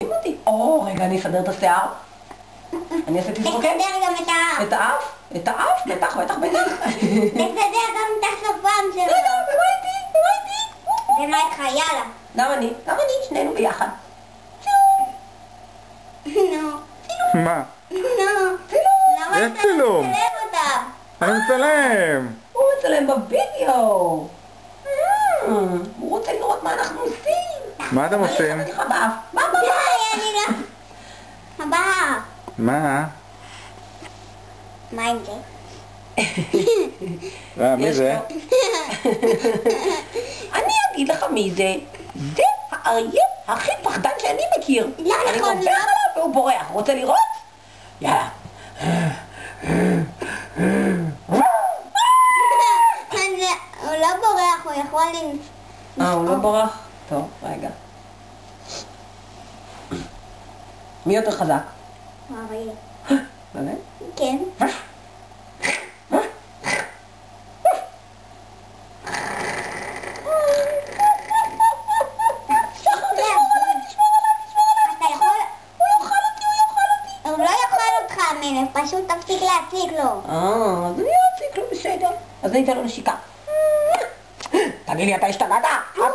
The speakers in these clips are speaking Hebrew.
רגע, אני אסדר את השיער. אני אעשה תסרוקת. תסדר גם את האף. את האף? את האף? בטח. תסדר גם את השפם שלו. רגע, ומה איתי? ומה איתך? יאללה. גם אני, שנינו ביחד. נו. מה? נו. צילום. למה יש צילום. מצלם אותם? אני מצלם. הוא מצלם בווידאו. הוא רוצה לראות מה אנחנו עושים. מה אתם עושים? אני לך באף. מה? די, אני לא... הבאה. מה? מה עם זה? מי זה? אני אגיד לך מי זה. זה האריה הכי פחדן שאני מכיר. לא אני נכון, נובח לא. עליו והוא בורח. רוצה לראות? יאללה. הוא לא בורח, הוא יכול הוא לא בורח? טוב, רגע. מי יותר חזק? אריה. באמת? כן. הוא לא יאכל אותך, מלך, פשוט תפסיק להציק לו. אז אני אציק לו בסדר. אז אני אתן לו נשיקה. תגיד לי, אתה השתגעת? מה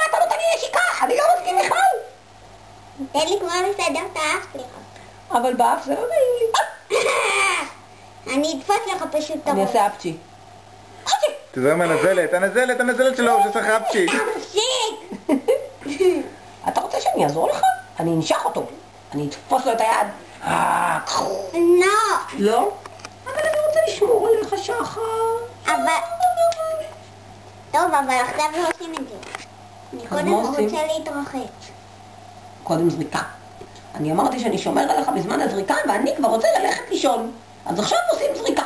אתה נותן לי נשיקה? אני לא מסכים בכלל. תן לי כבר לסדר את האף שלך. אבל באף זה לא נעים לי. אני אתפוס לך פשוט את אני הראש. אעשה אפצ'י. תזהר מהנזלת שלו, שעושה חפצ'י. תפסיק! אתה רוצה שאני אעזור לך? אני אנשך אותו. אני אתפוס לו את היד. לא. לא? אבל אני רוצה לשמור עליך, שחר. אבל... טוב, אבל עכשיו לא עושים את זה. אני קודם מה עושים? רוצה להתרחץ. קודם זריקה. אני אמרתי שאני שומר עליך בזמן הזריקה, ואני כבר רוצה ללכת לישון. אז עכשיו עושים זריקה.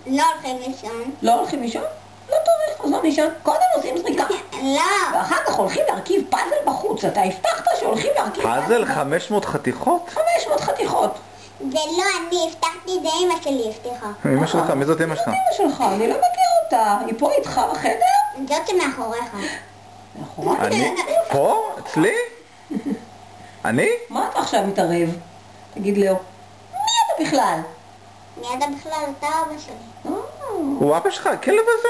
לא הולכים לישון. לא הולכים לישון? לא צריך, אז לא לישון. קודם עושים זריקה. לא. ואחר כך הולכים להרכיב פאזל בחוץ. אתה הבטחת שהולכים להרכיב פאזל 500 חתיכות? 500 חתיכות. זה לא אני, הבטחתי, זה אמא שלי הבטיחה. אמא שלך, מי זאת אמא שלך? אמא שלך, אני לא מכיר אותה. היא פה איתך בחדר? זאת שמאחוריך. מאחוריי. אני? פה? אצלי? אני? מה אתה עכשיו מתערב? תגיד לאו. מי אתה בכלל? מי אתה בכלל? אתה אבא שלי. הוא אבא שלך, הכלב הזה?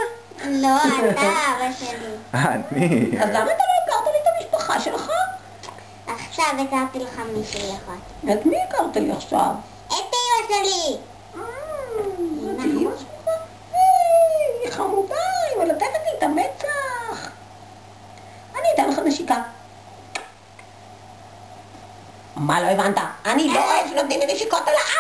לא, אתה אבא שלי. אני. אז למה אתה לא הכרת לי את המשפחה שלך? עכשיו הכרתי לך מישהי אחת. את מי הכרת לי עכשיו? את אמא שלי! זאת אמא שלך? היא חמודה, היא מלטפת לי את המצח. אני אתן לך נשיקה. מה לא הבנת? אני לא אוהב שנותנים לי נשיקות על האף.